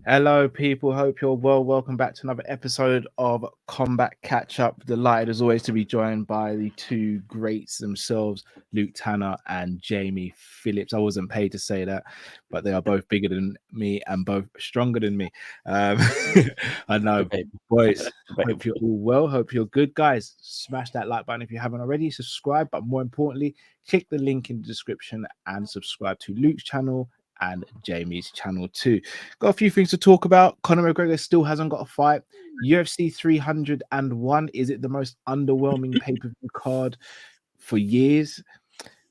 Hello, people. Hope you're well. Welcome back to another episode of Combat Catch Up. Delighted as always to be joined by the two greats themselves, Luke Tanner and Jamie Phillips. I wasn't paid to say that, but they are both bigger than me and both stronger than me. I know, boys. Hope you're all well. Hope you're good, guys. Smash that like button if you haven't already. Subscribe, but more importantly, click the link in the description and subscribe to Luke's channel and Jamie's channel too. Got a few things to talk about. Conor McGregor still hasn't got a fight. UFC 301, is it the most underwhelming pay-per-view card for years?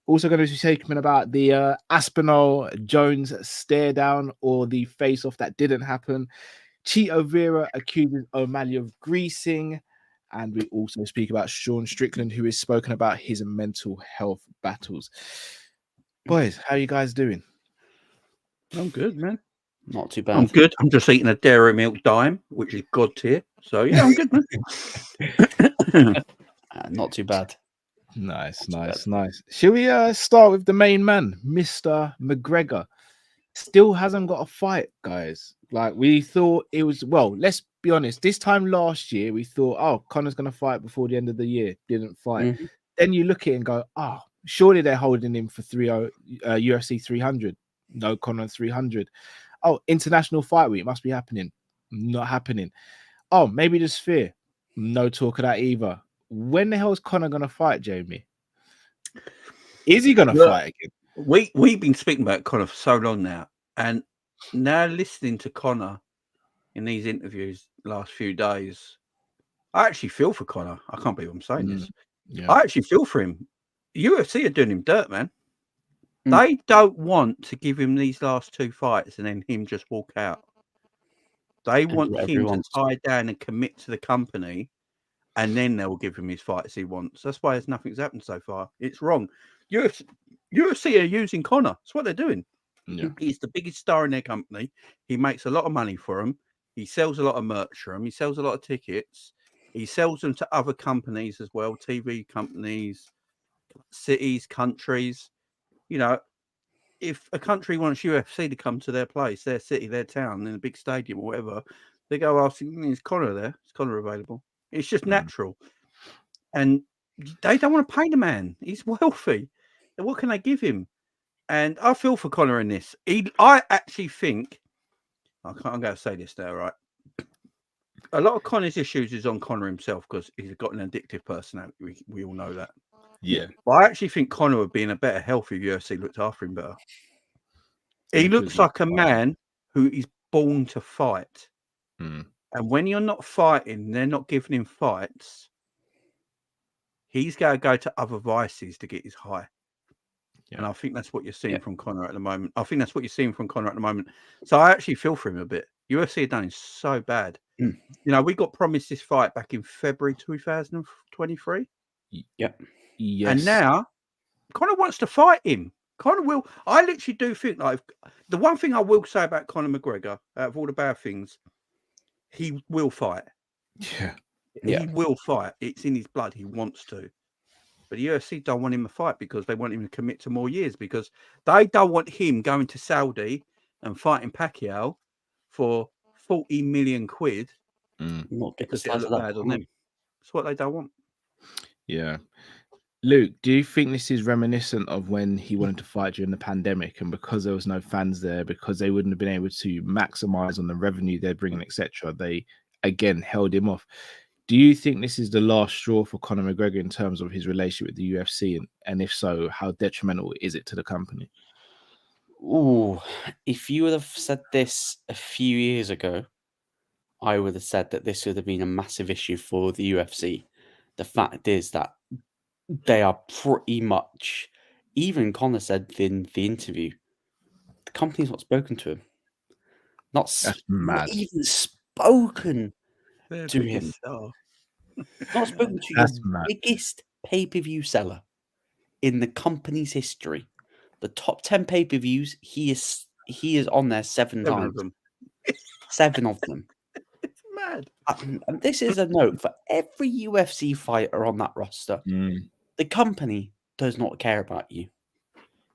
Also going to be talking about the Aspinall Jones stare down, or the face-off that didn't happen. Chito Vera accuses O'Malley of greasing. And we also speak about Sean Strickland, who has spoken about his mental health battles. Boys, how are you guys doing? I'm good, man. Not too bad. I'm good. I'm just eating a dairy milk dime, which is god tier. So yeah, I'm good, man. Not too bad. Nice. Shall we start with the main man, Mr. McGregor? Still hasn't got a fight, guys. Like, we thought it was, well, let's be honest. This time last year, we thought, oh, Conor's going to fight before the end of the year. Didn't fight. Mm-hmm. Then you look at it and go, oh, surely they're holding him for UFC 300. No Conor 300. Oh, international fight week must be happening. Not happening. Oh, maybe there's fear. No talk of that either. When the hell is Conor going to fight, Jamie? Is he going to fight again? We've been speaking about Conor for so long now, and now listening to Conor in these interviews last few days, I actually feel for Conor. I can't believe I'm saying this. Yeah. I actually feel for him. UFC are doing him dirt, man. They don't want to give him these last two fights and then him just walk out. They want him to tie down and commit to the company, and then they'll give him his fights he wants. That's why nothing's happened so far. It's wrong. UFC are using Conor. That's what they're doing. Yeah. He's the biggest star in their company. He makes a lot of money for them. He sells a lot of merch for them. He sells a lot of tickets. He sells them to other companies as well, TV companies, cities, countries. You know, if a country wants UFC to come to their place, their city, their town, in a big stadium or whatever, they go asking, is Conor there? Is Conor available? It's just natural. And they don't want to pay the man. He's wealthy. And what can they give him? And I feel for Conor in this. I actually think, I'm going to say this now, right? A lot of Conor's issues is on Conor himself because he's got an addictive personality. We all know that. Yeah. But I actually think Conor would be in a better health if UFC looked after him better. He looks like a man who is born to fight. And when you're not fighting, they're not giving him fights. He's got to go to other vices to get his high. Yeah. And I think that's what you're seeing from Conor at the moment. So I actually feel for him a bit. UFC have done him so bad. You know, we got promised this fight back in February 2023. Yeah. Yes. And now Conor wants to fight him. Conor will. I literally do think, like, the one thing I will say about Conor McGregor, out of all the bad things, he will fight. Yeah. He will fight. It's in his blood. He wants to. But the UFC don't want him to fight because they want him to commit to more years, because they don't want him going to Saudi and fighting Pacquiao for 40 million quid. Not because it'll look bad on them. That's what they don't want. Yeah. Luke, do you think this is reminiscent of when he wanted to fight during the pandemic, and because there was no fans there, because they wouldn't have been able to maximize on the revenue they're bringing, etc., they again held him off? Do you think this is the last straw for Conor McGregor in terms of his relationship with the UFC? And if so, how detrimental is it to the company? Oh, if you would have said this a few years ago, I would have said that this would have been a massive issue for the UFC. The fact is that they are pretty much, even Conor said in the interview, the company's not spoken to him. Not even spoken to him. Not spoken to your biggest pay-per-view seller in the company's history. The top 10 pay-per-views, he is on there 7 times. 7 of them. It's mad. And this is a note for every UFC fighter on that roster. The company does not care about you.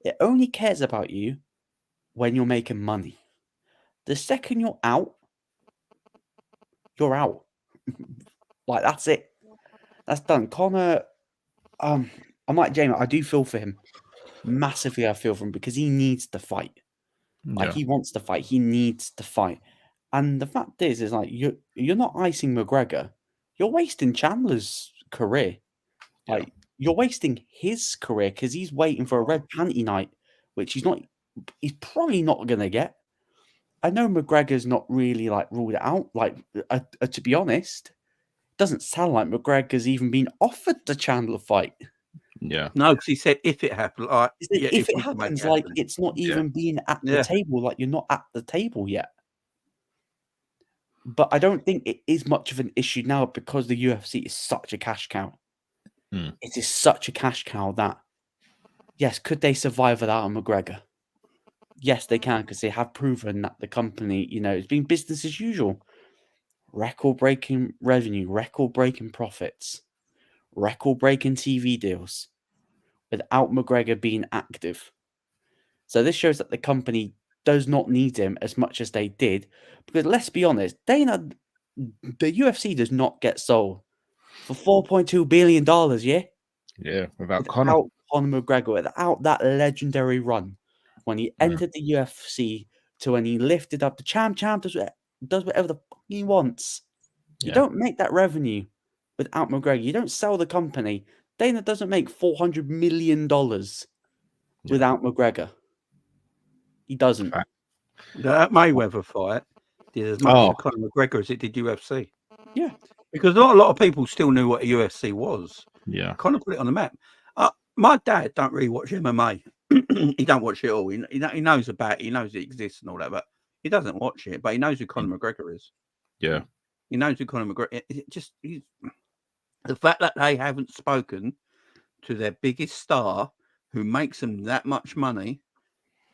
It only cares about you when you're making money. The second you're out, you're out. Like, that's it. That's done. Conor, I'm like Jamie, I do feel for him. Massively, I feel for him because he needs to fight. Like, he wants to fight. He needs to fight. And the fact is like, you're not icing McGregor. You're wasting Chandler's career. Like, you're wasting his career because he's waiting for a red panty night, which he's probably not going to get. I know McGregor's not really, like, ruled it out. Like, to be honest, it doesn't sound like McGregor's even been offered the Chandler fight. Yeah. No, because he said if it happened, like, if it happens, like, it's not even being at the table. Like, you're not at the table yet. But I don't think it is much of an issue now because the UFC is such a cash cow. It is such a cash cow that, yes, could they survive without a McGregor? Yes, they can, because they have proven that the company, it's been business as usual. Record-breaking revenue, record-breaking profits, record-breaking TV deals without McGregor being active. So this shows that the company does not need him as much as they did, because let's be honest, the UFC does not get sold for $4.2 billion, yeah? Yeah, without Conor McGregor, without that legendary run when he entered the UFC to when he lifted up the champ does whatever the fuck he wants. You don't make that revenue without McGregor. You don't sell the company. Dana doesn't make $400 million without McGregor. He doesn't. That Mayweather fight did as much for Conor McGregor as it did UFC. Yeah. Because not a lot of people still knew what a UFC was. Yeah. Conor put it on the map. My dad don't really watch MMA. He don't watch it all. He knows about it. He knows it exists and all that, but he doesn't watch it. But he knows who Conor McGregor is. Yeah. He knows who Conor McGregor is. The fact that they haven't spoken to their biggest star who makes them that much money,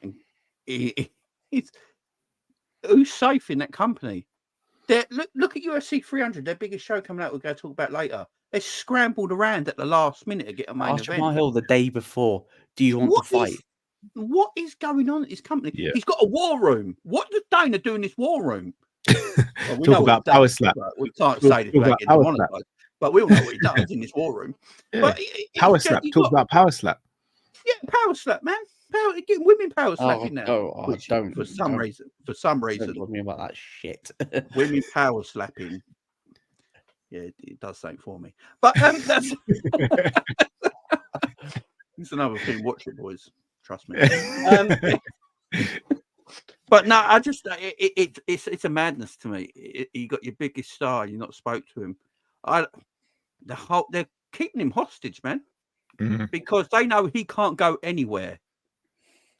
and who's safe in that company? Look at UFC 300, their biggest show coming out. We'll go talk about later. They scrambled around at the last minute to get a main event. Hill the day before. Do you want to fight? What is going on at this company? Yeah. He's got a war room. What does Dana do in this war room? Well, we talk about power slap. We can't say this without getting monetized, but we all know what he does in this war room. Yeah. But power slap. Talk about power slap. Yeah, power slap, man. Getting women power slapping now. Don't. For some reason. Don't talk me about that shit. Women power slapping. Yeah, it does something for me. But that's it's another thing. Watch it, boys. Trust me. But no, I just it's a madness to me. You got your biggest star, you not spoke to him. They're keeping him hostage, man, because they know he can't go anywhere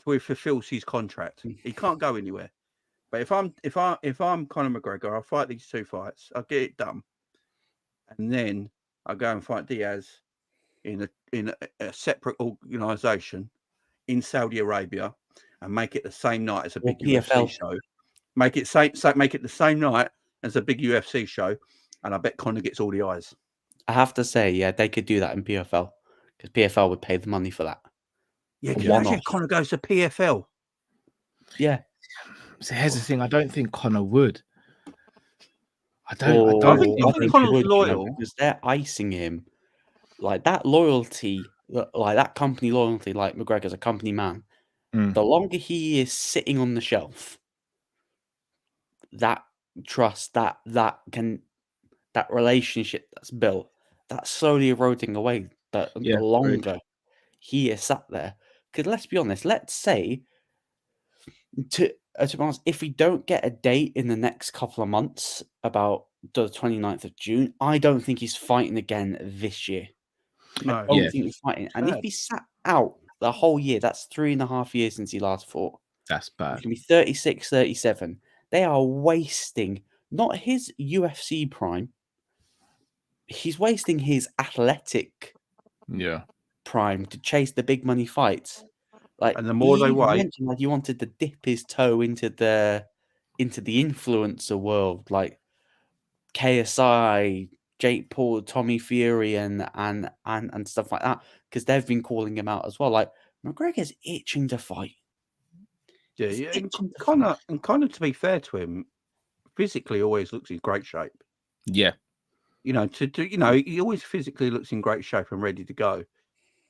till he fulfills his contract. He can't go anywhere. But if I'm Conor McGregor, I'll fight these two fights. I'll get it done, and then I'll go and fight Diaz in a separate organisation in Saudi Arabia, and make it the same night as a big UFC show. Make it the same night as a big UFC show, and I bet Conor gets all the eyes. I have to say, yeah, they could do that in PFL because PFL would pay the money for that. Yeah, because Conor goes to PFL. Yeah. So here's the thing: I don't think Conor would. I think Conor's loyal because they're icing him. Like that loyalty, like that company loyalty, like McGregor's a company man. The longer he is sitting on the shelf, that trust, that relationship that's built, that's slowly eroding away. The longer he is sat there, because let's be honest, let's say to be honest, if we don't get a date in the next couple of months about the 29th of June, I don't think he's fighting again this year. No, I don't think he's fighting. And if he sat out the whole year, that's 3.5 years since he last fought. That's bad. He's going to be 36, 37. They are wasting not his UFC prime. He's wasting his athletic prime to chase the big money fights. Like, and the more they wait, like he wanted to dip his toe into the influencer world, like KSI, Jake Paul, Tommy Fury, and stuff like that, because they've been calling him out as well. Like, McGregor's itching to fight. Yeah, He's yeah. itching to And Connor, to be fair to him, physically always looks in great shape. Yeah. You know, he always physically looks in great shape and ready to go.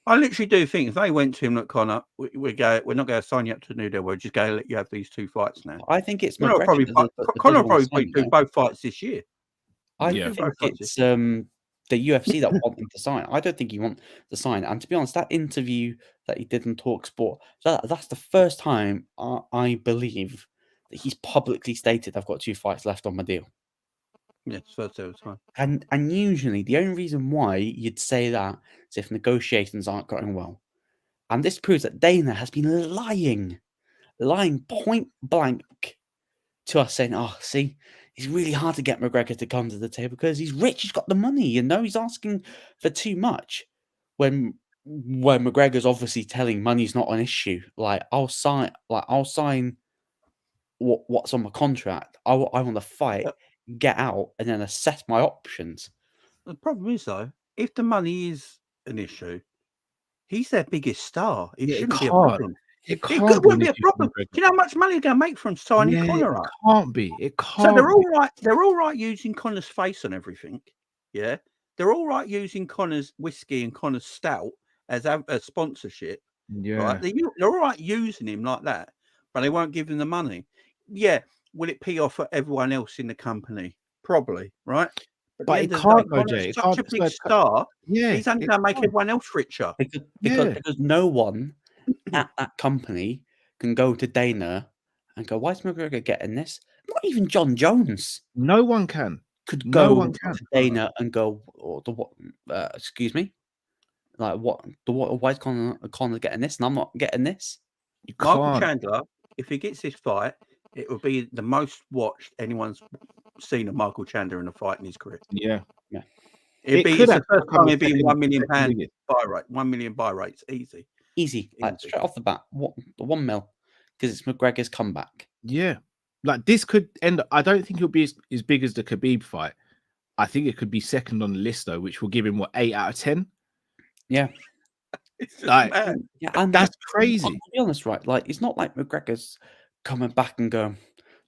I literally do think if they went to him, look, Connor, we're not going to sign you up to the New Deal. We're just going to let you have these 2 fights now. I think it's Connor McGregor will probably do both fights this year. I Yeah. think it's the UFC that want him to sign. I don't think he wants to sign. And to be honest, that interview that he did in TalkSport, that's the first time I believe that he's publicly stated, I've got 2 fights left on my deal. Yes, first ever time. And usually the only reason why you'd say that is if negotiations aren't going well. And this proves that Dana has been lying point blank to us, saying, "Oh, see, it's really hard to get McGregor to come to the table because he's rich, he's got the money, he's asking for too much." When McGregor's obviously telling money's not an issue. I'll sign what's on my contract. I want to fight, get out, and then assess my options. The problem is though, if the money is an issue, he's their biggest star. It shouldn't be a problem. It wouldn't be a problem. Do you know how much money they're going to make from signing Connor up? It can't be. It can't. So they're all right. They're all right using Connor's face and everything. Yeah, they're all right using Connor's whiskey and Connor's stout as a sponsorship. Yeah, right? They're all right using him like that, but they won't give him the money. Yeah, will it pee off for everyone else in the company? Probably, right? But it can't, though, Jay. He's such a big star. Yeah, he's only going to make everyone else richer. Because no one at that company can go to Dana and go, "Why is McGregor getting this?" Not even John Jones. No one can. Could go to Dana and go, excuse me? Like, why is Conor getting this and I'm not getting this? Michael Chandler, if he gets this fight, it will be the most watched anyone's seen of Michael Chandler in a fight in his career. Yeah. It's the first time it'd be £1 million buy rate, 1 million buy rates, easy. Like, straight off the bat, the 1 mil, because it's McGregor's comeback. Yeah, like this could end. I don't think it'll be as big as the Khabib fight. I think it could be second on the list though, which will give him 8 out of 10. Yeah, it's like mad. Yeah, and that's crazy. To be honest, right? Like, it's not like McGregor's coming back and going,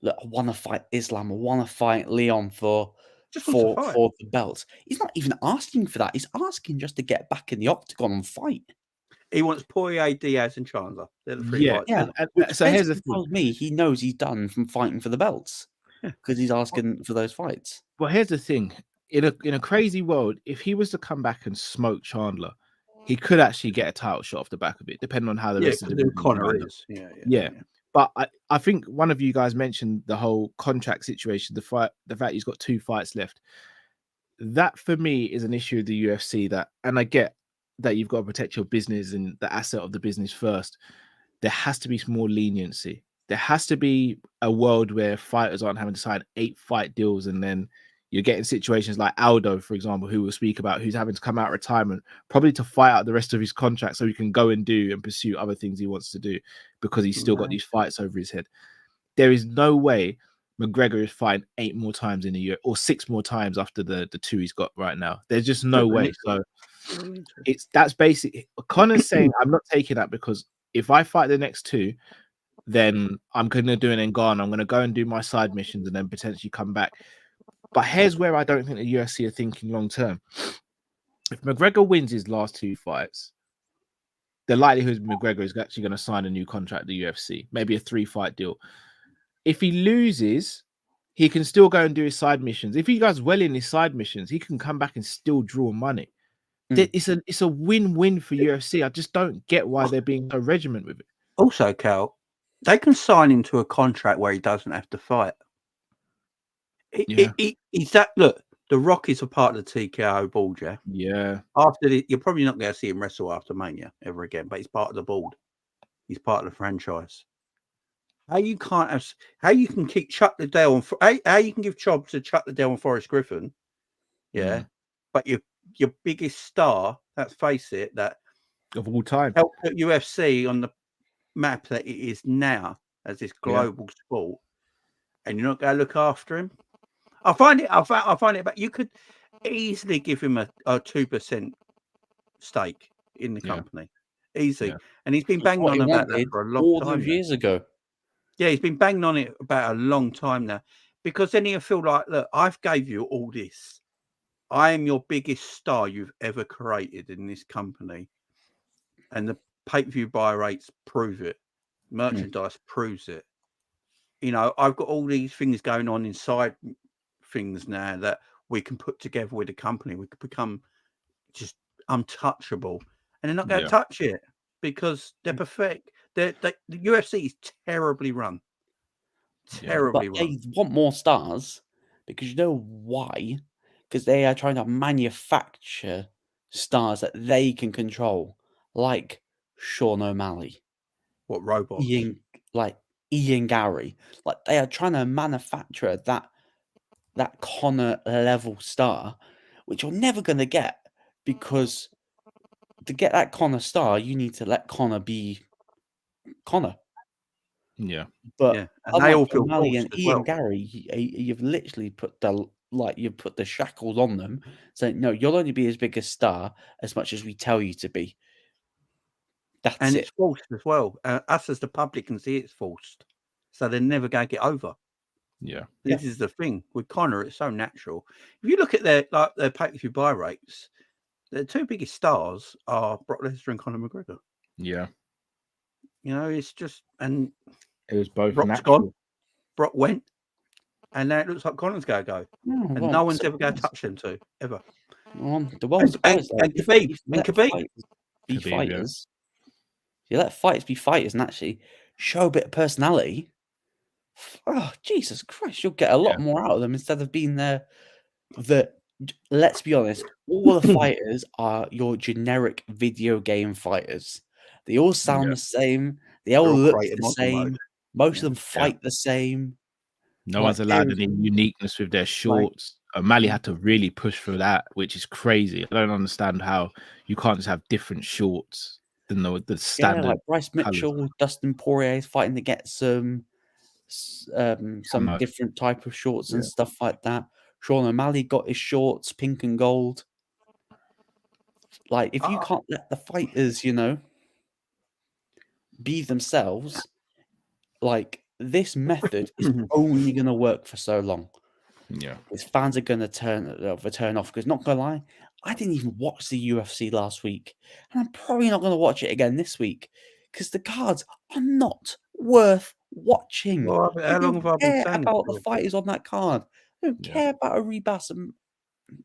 "Look, I want to fight Islam. I want to fight Leon for the belts." He's not even asking for that. He's asking just to get back in the octagon and fight. He wants Poirier, Diaz, and Chandler. They're the 3 fights. Yeah. So here's the thing. Tells me he knows he's done from fighting for the belts because he's asking for those fights. Well, here's the thing. In a crazy world, if he was to come back and smoke Chandler, he could actually get a title shot off the back of it, depending on how the rest of the Connor is. Yeah. But I think one of you guys mentioned the whole contract situation, the fact he's got 2 fights left. That for me is an issue with the UFC. And I get that you've got to protect your business and the asset of the business first. There has to be more leniency. There has to be a world where fighters aren't having to sign 8 fight deals, and then you're getting situations like Aldo, for example, who we'll speak about, who's having to come out of retirement, probably to fight out the rest of his contract so he can go and do and pursue other things he wants to do because he's still got these fights over his head. There is no way McGregor is fighting 8 more times in a year or 6 more times after the 2 he's got right now. There's just no way. So that's basic. Connor's saying, I'm not taking that because if I fight the next 2, then I'm going to do an Ngannou. I'm going to go and do my side missions and then potentially come back. But here's where I don't think the UFC are thinking long term. If McGregor wins his last 2 fights, the likelihood McGregor is actually going to sign a new contract at the UFC, maybe a 3-fight deal. If he loses, he can still go and do his side missions. If he does well in his side missions, he can come back and still draw money. It's a win-win for UFC. I just don't get why they're being so regiment with it. Also, Cal, they can sign him to a contract where he doesn't have to fight. He's that. Look, The Rock is a part of the TKO board, yeah? Yeah. You're probably not going to see him wrestle after Mania ever again, but he's part of the board. He's part of the franchise. How you can keep Chuck Liddell how you can give jobs to Chuck Liddell and Forrest Griffin, yeah? But your biggest star, let's face it, that of all time, helped put UFC on the map that it is now as this global sport, and you're not going to look after him. I find it, but you could easily give him a 2% stake in the company, easy. And he's been banging on about that for a long time. Years ago. Yeah, he's been banging on it about a long time now, because then he'll feel like, look, I've gave you all this. I am your biggest star you've ever created in this company, and the pay-per-view buy rates prove it. Merchandise proves it. You know, I've got all these things going on inside things now that we can put together with the company. We could become just untouchable, and they're not going to touch it because they're perfect. The UFC is terribly run. Terribly But run. they want more stars because you know why? Because they are trying to manufacture stars that they can control, like Sean O'Malley, What robots? Ian Gary. Like they are trying to manufacture that Connor level star, which you're never going to get, because to get that Connor star, you need to let Connor be Connor. Yeah. But Yeah, and they all feel O'Malley forced and as Ian well. Gary, you've literally put the shackles on them, saying, "No, you'll only be as big a star as much as we tell you to be." That's And it. it's forced as well. Us as the public can see it's forced, so they're never going to get over. Yeah. This is the thing with Connor; it's so natural. If you look at their pay-per-view buy rates, the two biggest stars are Brock Lesnar and Conor McGregor. Yeah. You know, it's just, and It was both Brock's natural. gone, Brock went, and now it looks like Connor's going to go, and no one's ever going to touch them two ever. The world's best. And Khabib, be Khabib, fighters. You let fighters be fighters and actually show a bit of personality. Oh, Jesus Christ, you'll get a lot more out of them instead of being there. Let's be honest, all the fighters are your generic video game fighters. They all sound the same. They all look the same. Most of them fight the same. No one's allowed any uniqueness with their shorts. O'Malley had to really push for that, which is crazy. I don't understand how you can't just have different shorts than the standard. Yeah, like Bryce Mitchell, Dustin Poirier is fighting to get some different type of shorts and stuff like that. Sean O'Malley got his shorts pink and gold. Like, if you can't let the fighters, be themselves, like, this method is only going to work for so long. Yeah. His fans are going to turn off, because, not going to lie, I didn't even watch the UFC last week, and I'm probably not going to watch it again this week, because the cards are not worth watching. Well, how long have I been saying about the fighters on that card? I don't care about a Rebus and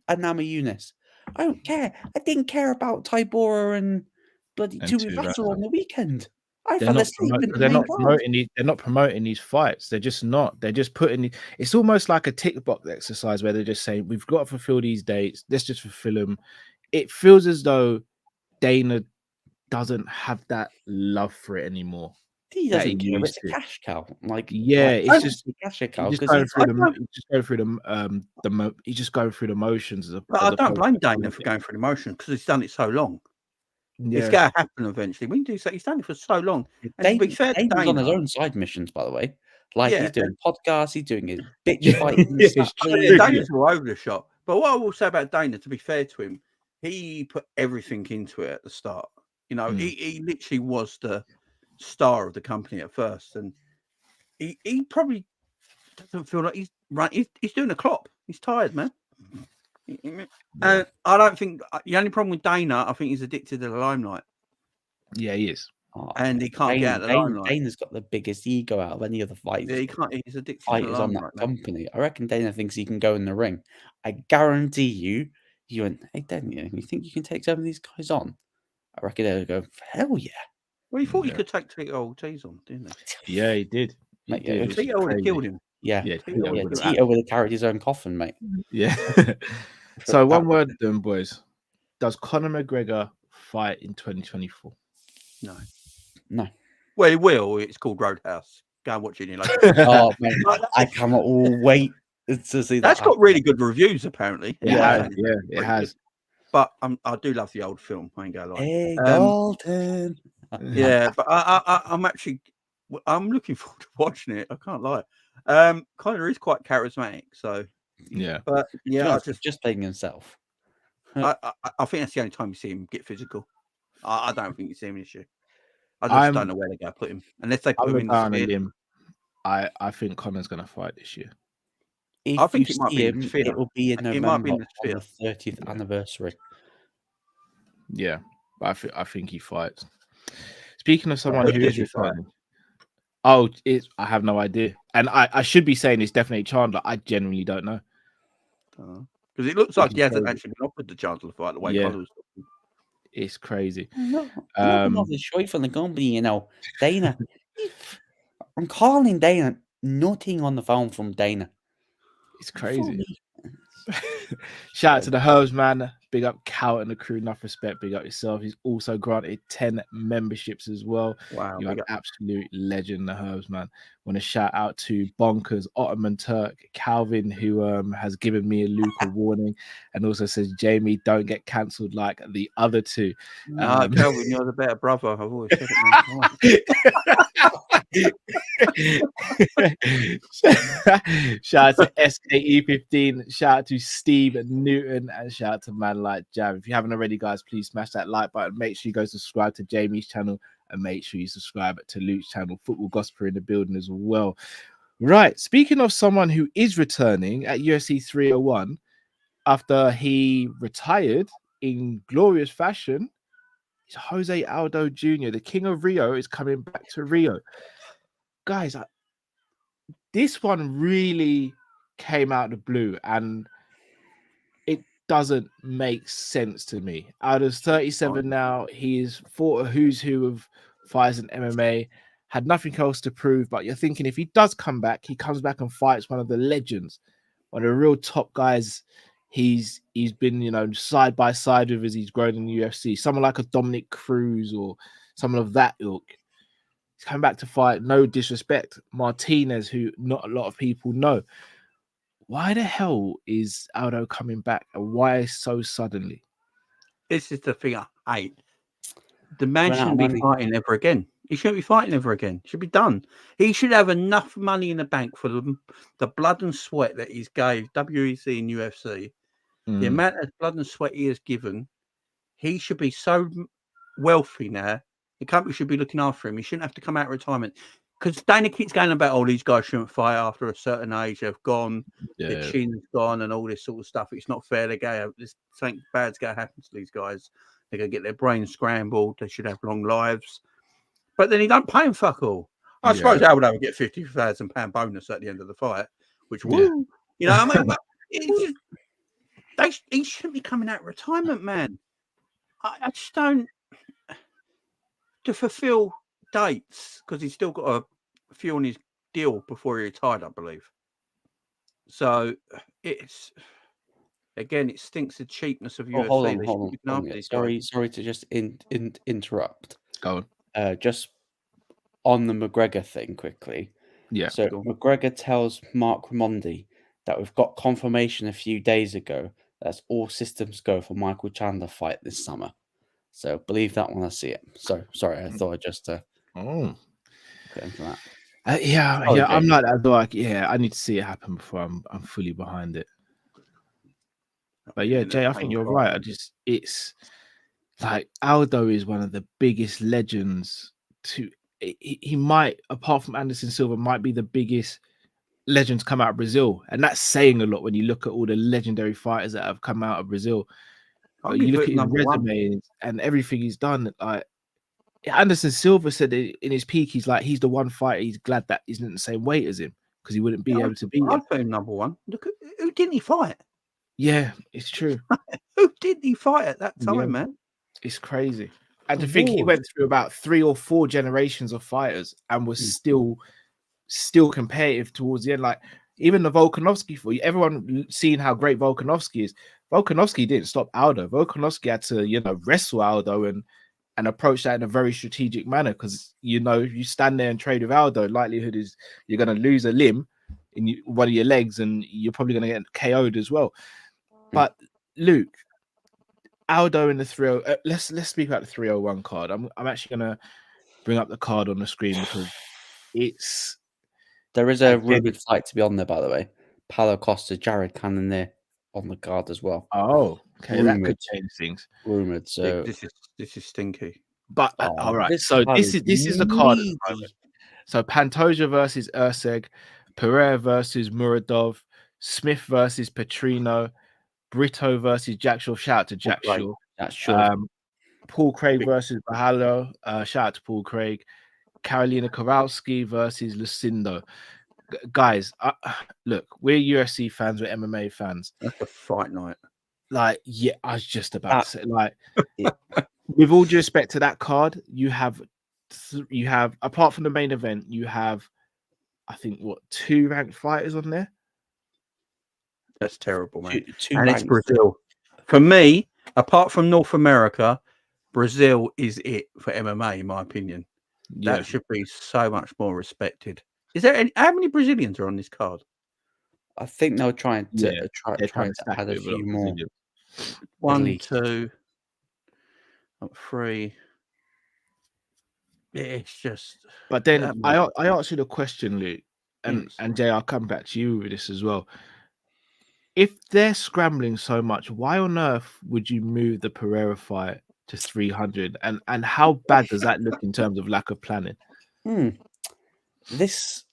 Namajunas. I don't care. I didn't care about Tybura and bloody Tuivasa on the weekend. I fell asleep in the main card. They're not promoting these fights. They're just not. They're just putting. It's almost like a tick box exercise where they're just saying, "We've got to fulfill these dates. Let's just fulfill them." It feels as though Dana doesn't have that love for it anymore. He doesn't care. It's a cash cow. It's just a cash cow. He's just going through the motions. But I don't blame Dana for going through the motions, because he's done it so long. Yeah. It's going to happen eventually. When you do so, he's done it for so long. And to be fair, Dana's on his own side missions, by the way. He's doing podcasts, he's doing his bitch fighting. Dana's all over the shop. But what I will say about Dana, to be fair to him, he put everything into it at the start. You know, he literally was the star of the company at first, and he probably doesn't feel like he's doing a clop. He's tired, man. I don't think the only problem with Dana, I think he's addicted to the limelight. Yeah, he is. And he can't get out of the limelight. Dana's got the biggest ego out of any of the fighters. Yeah, he can't. He's addicted to the limelight on that company. I reckon Dana thinks he can go in the ring. I guarantee you went, "Hey, Dana, you think you can take some of these guys on?" I reckon they'll go, "Hell yeah." Well, he thought he could take Tito Ortiz on, didn't he? Yeah, he did. Tito would have killed him. Tito would have carried his own coffin, mate. Yeah. So one word then, boys. Does Conor McGregor fight in 2024? No. Well, he will. It's called Roadhouse. Go and watch it. Oh, mate, I cannot wait to see that. That's got really good reviews, apparently. It has. But I do love the old film. I ain't gonna lie. Hey, Dalton. Yeah, but I'm looking forward to watching it. I can't lie. Conor is quite charismatic, so yeah. But yeah, just playing himself. I think that's the only time you see him get physical. I don't think you see him this year. I just don't know where they're going to put him unless they put him in the sphere. I think Conor's going to fight this year. If I think you it might see be in him, the Sphere. it will be in It might be November in the on Sphere. the 30th anniversary. Yeah, but I think he fights. Speaking of someone who is returning, I have no idea, and I should be saying it's definitely Chandler. I genuinely don't know because it looks like he hasn't actually been offered the Chandler fight the way Conor was. It's crazy. No, another choice from the company, you know, Dana. I'm calling Dana. Nothing on the phone from Dana. It's crazy. Shout out to the Herbs, man. Big up Cal and the crew. Enough respect. Big up yourself. He's also granted 10 memberships as well. Wow. You're an absolute legend, the Herbs, man. Want to shout out to Bonkers, Ottoman Turk, Calvin, who has given me a warning, and also says, Jamie, don't get cancelled like the other two. Calvin, you're the better brother. I've always said it, man. Shout out to SKE15. Shout out to Steve Newton, and shout out to Man Like Jam. If you haven't already, guys, please smash that like button. Make sure you go subscribe to Jamie's channel, and make sure you subscribe to Luke's channel. Football Gospel in the building as well. Right. Speaking of someone who is returning at UFC 301 after he retired in glorious fashion, it's Jose Aldo Jr., the King of Rio, is coming back to Rio. Guys, this one really came out of the blue, and it doesn't make sense to me. Aldo's 37 now. He's fought a who's who of fighters in MMA, had nothing else to prove. But you're thinking if he does come back, he comes back and fights one of the legends, one of the real top guys. He's been, you know, side by side with as he's grown in the UFC. Someone like a Dominic Cruz or someone of that ilk. He's come back to fight, no disrespect, Martinez, who not a lot of people know. Why the hell is Aldo coming back, and why so suddenly? This is the thing I hate. The man shouldn't be fighting ever again. He shouldn't be fighting ever again. Should be done. He should have enough money in the bank for the blood and sweat that he's gave WEC and UFC. The amount of blood and sweat he has given, he should be so wealthy now. The company should be looking after him. He shouldn't have to come out of retirement. Because Dana keeps going about all these guys shouldn't fight after a certain age. They've gone, their chin's gone, and all this sort of stuff. It's not fair. Something bad's going to happen to these guys. They're going to get their brains scrambled. They should have long lives. But then he don't pay him fuck all. I suppose Aldo would get £50,000 bonus at the end of the fight, which woo, you know what I mean? But he shouldn't be coming out of retirement, man. I just don't. To fulfill dates, because he's still got a few on his deal before he retired, I believe. So it's again, it stinks the cheapness of UFC. Hold on. Sorry to just interrupt. Go on. Just on the McGREGOR thing quickly. Yeah. So McGREGOR tells Mark Raimondi that we've got confirmation a few days ago that's all systems go for Michael Chandler fight this summer. So believe that when I see it. So sorry, I thought I'd just get into that. I'm like that. Like, I need to see it happen before I'm fully behind it. But yeah, Jay, I think you're right. It's like Aldo is one of the biggest legends. He might, apart from Anderson Silva, might be the biggest legend to come out of Brazil, and that's saying a lot when you look at all the legendary fighters that have come out of Brazil. You look at his resume and everything he's done. Like Anderson Silva said in his peak, he's the one fighter he's glad that isn't the same weight as him because he wouldn't be able to beat him. I'd put him number one. Look at who didn't he fight? Yeah, it's true. Who didn't he fight at that time, man? It's crazy. And to think he went through about 3 or 4 generations of fighters and was still competitive towards the end. Like even the Volkanovski fight, everyone seeing how great Volkanovski is. Volkanovski didn't stop Aldo. Volkanovski had to, wrestle Aldo and approach that in a very strategic manner because, you stand there and trade with Aldo, likelihood is you're going to lose a limb in one of your legs and you're probably going to get KO'd as well. But Luke, Aldo in the 301, let's speak about the 301 card. I'm actually going to bring up the card on the screen because there is a rumored fight to be on there, by the way. Paulo Costa, Jared Cannonier on the card as well. Oh, okay, rumored. That could change things. Rumored. So this is stinky. But all right, so this is the card. So Pantoja versus Usyk, Pereira versus Muradov, Smith versus Petrino, Brito versus Jack Shaw. Shout out to Jack Shaw. That's sure. Paul Craig versus Bahalo. Shout out to Paul Craig. Karolina Kowalski versus Lucindo. Guys, look, we're UFC fans, we're MMA fans. That's a fight night. Like, yeah, I was just about to say, like, with all due respect to that card, you have apart from the main event, you have, I think, what, 2 ranked fighters on there. That's terrible, man. Two and ranks. It's Brazil. For me, apart from North America, Brazil is it for MMA, in my opinion. Yeah. That should be so much more respected. Is there how many Brazilians are on this card? I think they're trying to they're try to stack add it a with lot few of more. Brazilians. 1, least. 2, 3. It's just. But then I asked you the question, Luke, and Jay, I'll come back to you with this as well. If they're scrambling so much, why on earth would you move the Pereira fight to 300? And how bad does that look in terms of lack of planning? This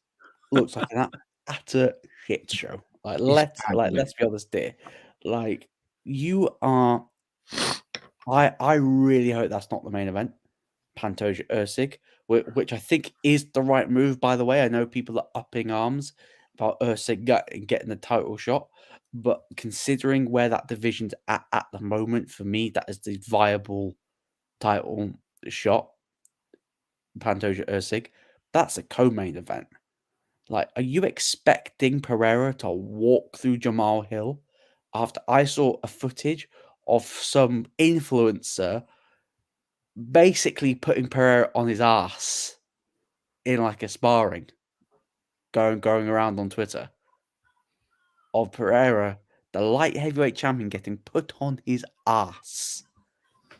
looks like an utter shit show. Like, let's be honest here. Like, you are. I really hope that's not the main event. Pantoja Usyk, which I think is the right move, by the way. I know people are upping arms about Usyk getting the title shot, but considering where that division's at the moment, for me, that is the viable title shot. Pantoja Usyk, that's a co-main event. Like, are you expecting Pereira to walk through Jamal Hill after I saw a footage of some influencer basically putting Pereira on his ass in like a sparring, going around on Twitter, of Pereira, the light heavyweight champion, getting put on his ass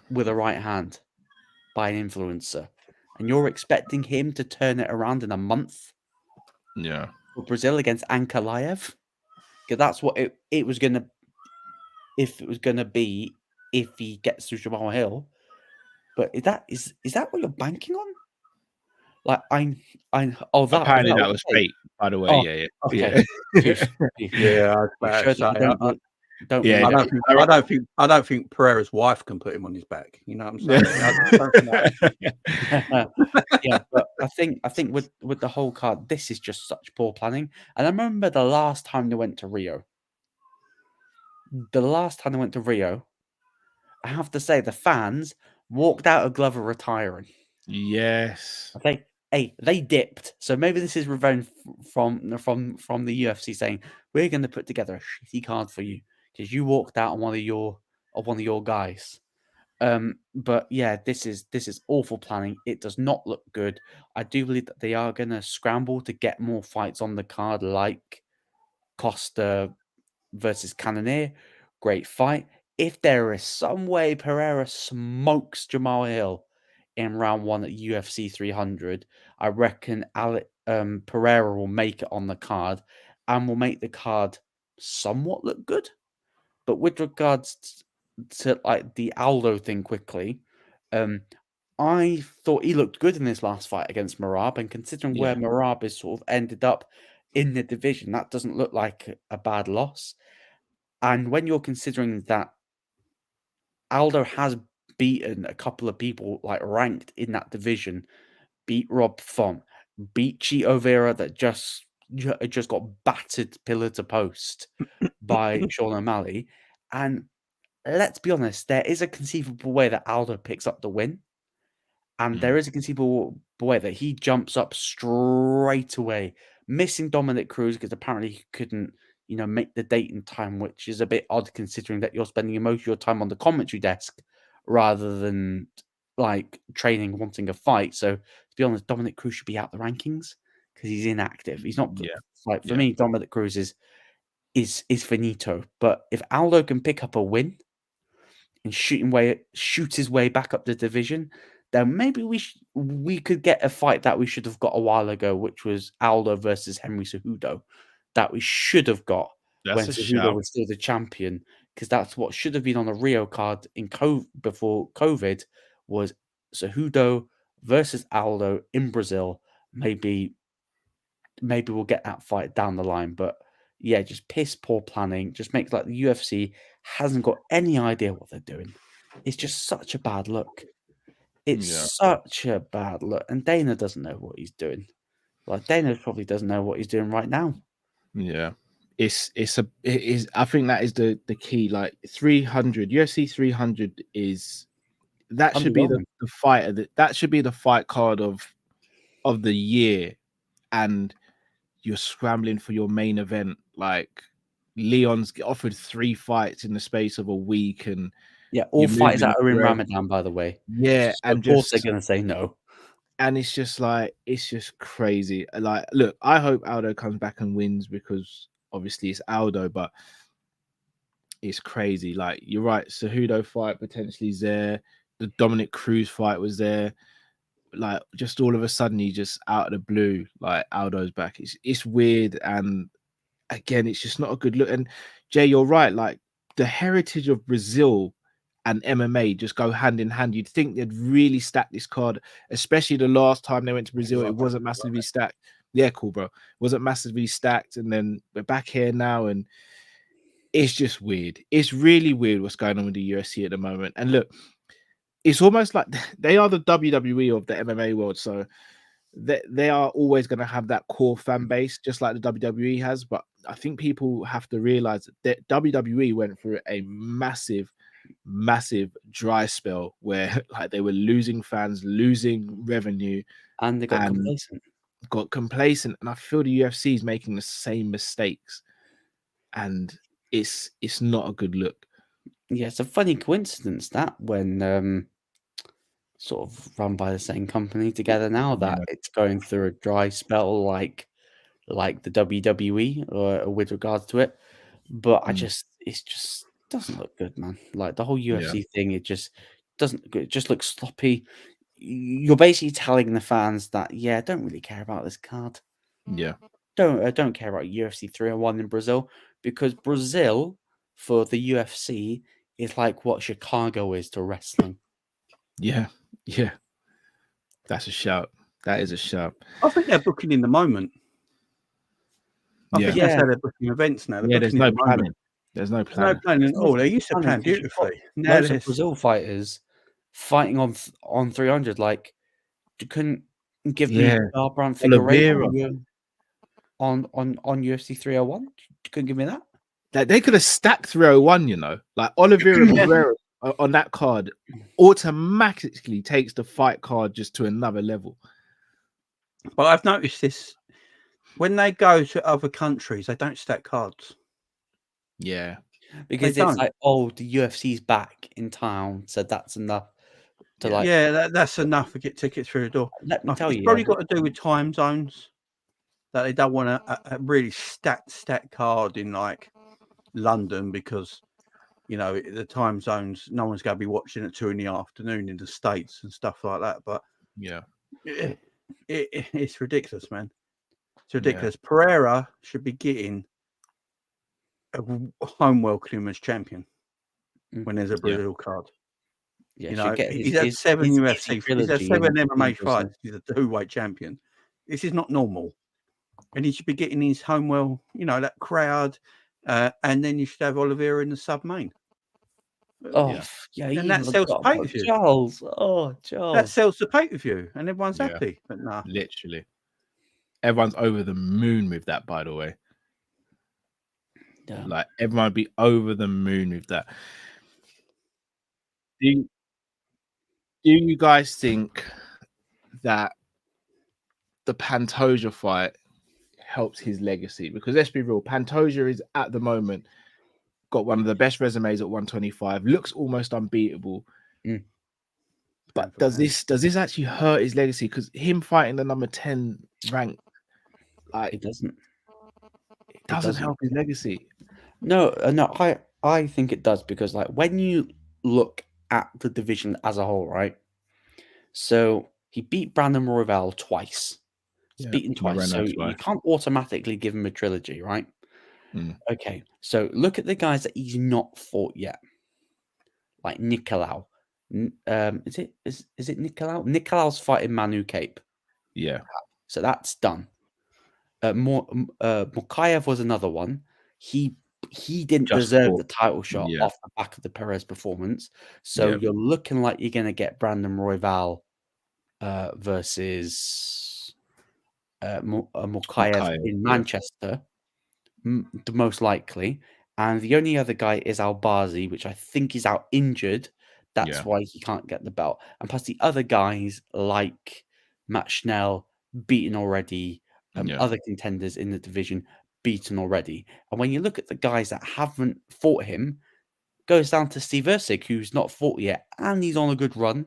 with a right hand by an influencer, and you're expecting him to turn it around in a month? Yeah, for Brazil against Ankalaev, because that's what it was gonna. If it was gonna be, if he gets through Jamal Hill, but is that what you're banking on? Like, apparently that was fake, by the way. Yeah. Okay. Yeah, I don't think Pereira's wife can put him on his back. You know what I'm saying? Yeah, but I think with the whole card, this is just such poor planning. And I remember the last time they went to Rio. I have to say, the fans walked out of Glover retiring. Yes. Okay. Hey, they dipped. So maybe this is revenge from the UFC saying, we're going to put together a shitty card for you because you walked out on one of your guys. But yeah, this is awful planning. It does not look good. I do believe that they are going to scramble to get more fights on the card, like Costa versus Cannonier. Great fight. If there is some way Pereira smokes Jamal Hill in round 1 at UFC 300, I reckon Pereira will make it on the card and will make the card somewhat look good. But with regards to like the Aldo thing quickly, I thought he looked good in this last fight against Merab, and considering where Merab is sort of ended up in the division, that doesn't look like a bad loss. And when you're considering that Aldo has beaten a couple of people like ranked in that division, beat Rob Font, beat Chito Vera that just got battered pillar to post by Sean O'Malley, and let's be honest, there is a conceivable way that Aldo picks up the win, and there is a conceivable way that he jumps up straight away, missing Dominic Cruz because apparently he couldn't, make the date and time, which is a bit odd considering that you're spending most of your time on the commentary desk rather than like training, wanting a fight. So to be honest, Dominic Cruz should be out the rankings because he's inactive. He's not like for me. Dominic Cruz is finito. But if Aldo can pick up a win and shoot his way back up the division, then maybe we could get a fight that we should have got a while ago, which was Aldo versus Henry Cejudo, that we should have got when Cejudo was still the champion, because that's what should have been on the Rio card before COVID, was Cejudo versus Aldo in Brazil, maybe we'll get that fight down the line. But yeah, just piss poor planning. Just makes like the UFC hasn't got any idea what they're doing. It's just such a bad look. It's such a bad look, and Dana doesn't know what he's doing. Like Dana probably doesn't know what he's doing right now. Yeah, it is. I think that is the key. Like 300 UFC 300 is that should be the fight that should be the fight card of the year, and you're scrambling for your main event. Like Leon's offered 3 fights in the space of a week, and yeah, all fighters that are in Ramadan, by the way. Yeah, so and of course they're gonna say no. And it's just like it's just crazy. Like, look, I hope Aldo comes back and wins because obviously it's Aldo, but it's crazy. Like, you're right, Cejudo fight potentially is there. The Dominic Cruz fight was there. Like, just all of a sudden, he just out of the blue, like Aldo's back. It's weird, and again, it's just not a good look. And Jay, you're right. Like, the heritage of Brazil and MMA just go hand in hand. You'd think they'd really stack this card, especially the last time they went to Brazil. It wasn't massively stacked. Yeah, cool, bro. It wasn't massively stacked, and then we're back here now, and it's just weird. It's really weird what's going on with the UFC at the moment. And look, it's almost like they are the WWE of the MMA world. So they are always going to have that core fan base, just like the WWE has. But I think people have to realize that WWE went through a massive dry spell where like they were losing fans, losing revenue, and they got complacent. And I feel the UFC is making the same mistakes, and it's not a good look. Yeah, it's a funny coincidence that when sort of run by the same company together now that it's going through a dry spell like the WWE or with regards to it. But it just doesn't look good, man. Like the whole UFC thing, it just doesn't. It just looks sloppy. You're basically telling the fans that I don't really care about this card. Yeah, don't care about UFC 301 in Brazil, because Brazil for the UFC is like what Chicago is to wrestling. Yeah. That's a shout. That is a shout. I think they're booking in the moment. I think that's how they're booking events now. There's no planning. There's no planning. No planning at all. They used to plan beautifully. Now loads of Brazil fighters fighting on 300. Like, you couldn't give me Garbrandt Figueiredo on UFC 301. You couldn't give me that. Like, they could have stacked 301, you know, like Oliveira McGREGOR on that card automatically takes the fight card just to another level. But I've noticed this when they go to other countries, they don't stack cards. Yeah, because it's like, the UFC's back in town, so that's enough to that's enough to get tickets through the door. Let me tell you, it's probably got to do with time zones, that they don't want a really stacked card in like London, because the time zones, no one's going to be watching at 2 PM in the States and stuff like that. But it's ridiculous, man. It's ridiculous. Pereira should be getting a home welcome as champion when there's a Brazil card. He's had 7 UFC, he's had 7 MMA fights. He's a 2-weight champion. This is not normal, and he should be getting his home that crowd, and then you should have Oliveira in the sub main. And that sells the pay-per-view. Charles, that sells the pay-per-view, and everyone's happy. But nah, literally, everyone's over the moon with that. By the way, like everyone would be over the moon with that. Do you guys think that the Pantoja fight helps his legacy? Because let's be real, Pantoja is at the moment got one of the best resumes at 125, looks almost unbeatable. But does this actually hurt his legacy? Because him fighting the number 10 rank, like, it doesn't help his legacy. No, I think it does, because like when you look at the division as a whole, right? So he beat Brandon Royval twice. He's beaten twice, so you can't automatically give him a trilogy, right? Okay, so look at the guys that he's not fought yet, like Nicolau. Is it Nicolau? Nicolau's fighting Manu Cape. Yeah. So that's done. Mokaev was another one. He didn't deserve the title shot off the back of the Perez performance. So you're looking like you're going to get Brandon Royval versus Mokaev in Manchester, the most likely. And the only other guy is Albazi, which I think is out injured. That's why he can't get the belt. And plus the other guys like Matt Schnell, beaten already. Other contenders in the division, beaten already. And when you look at the guys that haven't fought him, goes down to Steve Usyk, who's not fought yet, and he's on a good run,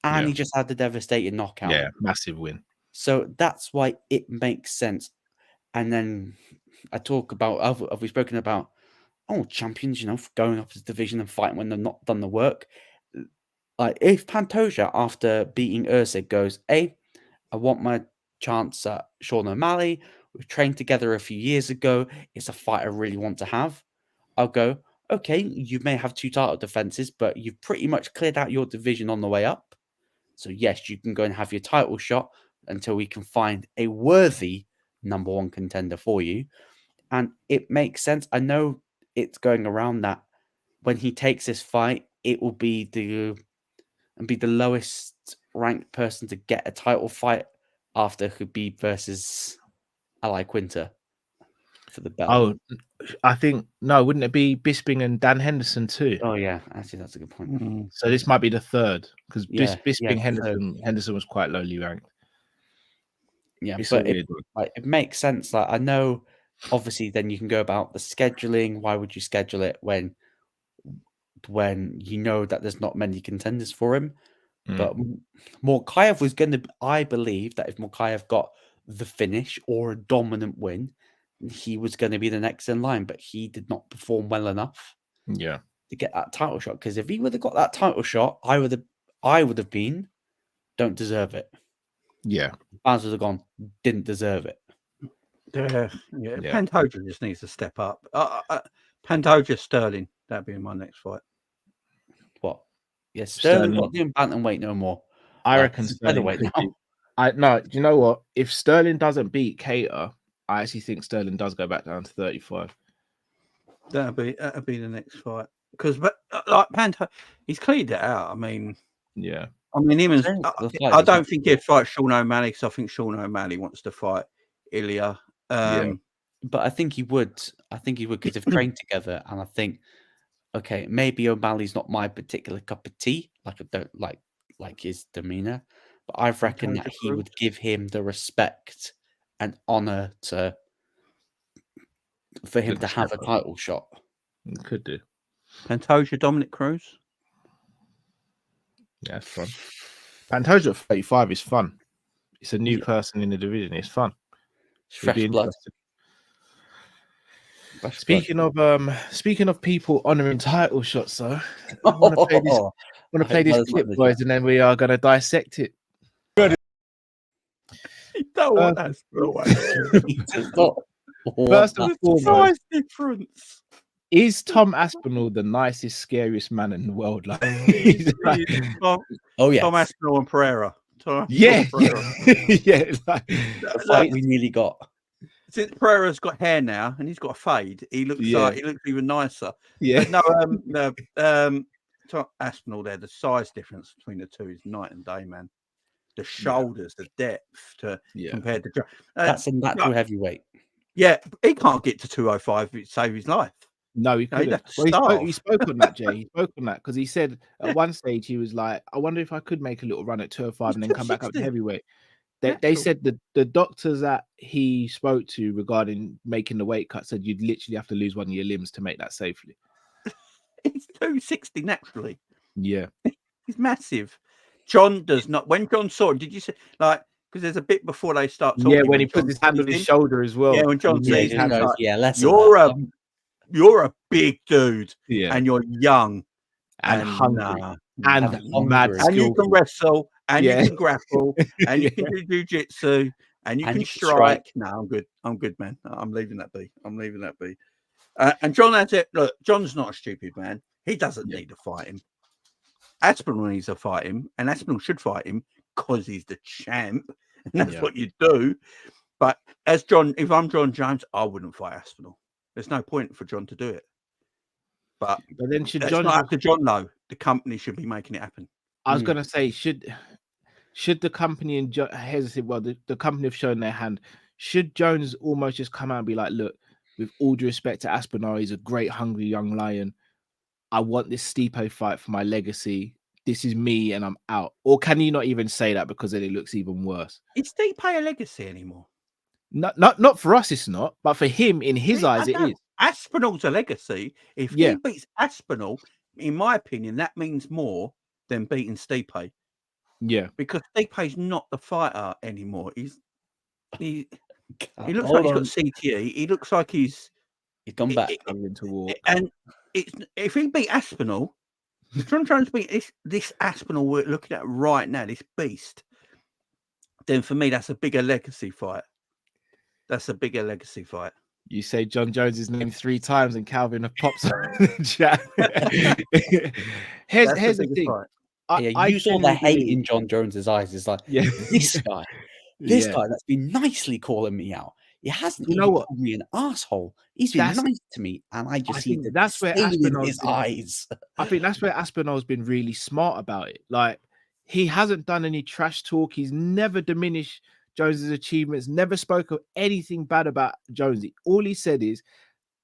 and he just had the devastating knockout. Yeah, massive win. So that's why it makes sense. And then I talk about, have we spoken about, champions, going up as division and fighting when they've not done the work. Like if Pantoja, after beating Usyk, goes, hey, I want my chance at Sean O'Malley. We've trained together a few years ago. It's a fight I really want to have. I'll go, okay, you may have 2 title defenses, but you've pretty much cleared out your division on the way up. So yes, you can go and have your title shot until we can find a worthy number 1 contender for you. And it makes sense. I know it's going around that when he takes this fight, it will be the lowest ranked person to get a title fight after Khabib versus Ali Quinter for the belt. Oh, I think wouldn't it be Bisping and Dan Henderson too? Oh yeah, actually that's a good point. So this might be the third because Bisping Henderson was quite lowly ranked. Yeah, but it makes sense. Like I know, obviously, then you can go about the scheduling. Why would you schedule it when you know that there's not many contenders for him? But Mokaev was going to. I believe that if Mokaev got the finish or a dominant win, he was going to be the next in line. But he did not perform well enough. Yeah. To get that title shot, because if he would have got that title shot, I would have been, don't deserve it. Yeah, fans would have gone, didn't deserve it. Yeah. Pantoja just needs to step up. Pantoja Sterling, that'd be my next fight. What? Yeah, Sterling not doing bantamweight no more. I reckon Sterling now. No, do you know what? If Sterling doesn't beat Cater, I actually think Sterling does go back down to 35. That'd be the next fight. Because like Pantoja, he's cleared it out. I mean, yeah. I mean, him and I don't think he'd fight Sean O'Malley because I think Sean O'Malley wants to fight Ilya. But I think he would. I think he would because they've trained together, and I think, okay, maybe O'Malley's not my particular cup of tea. Like I don't like his demeanor, but I reckon that he would give him the respect and honor for him to have a title shot. Could do. Pantoja, Dominic Cruz. Yeah, it's fun. Pantoja at 35 is fun. It's a new person in the division. It's fun. Fresh blood. Speaking of people honoring title shots, though, I want to play this clip, boys, and then we are going to dissect it. You don't want that First and foremost, difference. Is Tom Aspinall the nicest, scariest man in the world? Tom Aspinall and Pereira. Yeah. The fight we nearly got. Since Pereira's got hair now and he's got a fade, he looks even nicer. Yeah. But no, Tom Aspinall there, the size difference between the two is night and day, man. The shoulders, the depth compared to that's a natural heavyweight. Yeah, he can't get to 205 to save his life. No, he couldn't. He spoke on that, Jay. He spoke on that because he said at one stage he was like, I wonder if I could make a little run at 205 and then come back up to heavyweight. They said the doctors that he spoke to regarding making the weight cut said you'd literally have to lose one of your limbs to make that safely. He's 260 naturally. Yeah. He's massive. John does not. When John saw him, did you say, like, because there's a bit before they start talking. Yeah, when he puts his hand on his shoulder as well. Yeah, when John says, like, you're a big dude, yeah, and you're young and hungry and mad, and you can wrestle, and you can grapple, and you can do jiu-jitsu, and you can strike. No, I'm good, man. I'm leaving that be. And John has it. Look, John's not a stupid man. He doesn't need to fight him. Aspinall needs to fight him, and Aspinall should fight him because he's the champ. And that's what you do. But if I'm John Jones, I wouldn't fight Aspinall. There's no point for John to do it. But then should that's John not up to John though. The company should be making it happen. I was gonna say, should the company and hesitate? Well, the company have shown their hand. Should Jones almost just come out and be like, look, with all due respect to Aspinall, he's a great, hungry young lion. I want this Stipe fight for my legacy. This is me, and I'm out. Or can you not even say that because then it looks even worse? Is Stipe a legacy anymore? Not for us, it's not. But for him, in his eyes, it is. Aspinall's a legacy. If he beats Aspinall, in my opinion, that means more than beating Stipe. Yeah, because Stipe's not the fighter anymore. He looks like he's got CTE. He looks like he's gone back into war. And if he beat Aspinall, John Jones beat this Aspinall we're looking at right now, this beast, then for me that's a bigger legacy fight. That's a bigger legacy fight. You say John Jones' name 3 times and Calvin pops up in the chat. here's the thing. You saw the hate in John Jones's eyes. It's like, this guy that's been nicely calling me out. He hasn't called me an asshole. He's been nice to me, and I just see that's where Aspinall's in his eyes. I think that's where Aspinall's been really smart about it. Like, he hasn't done any trash talk. He's never diminished Jones's achievements. Never spoke of anything bad about Jones. All he said is,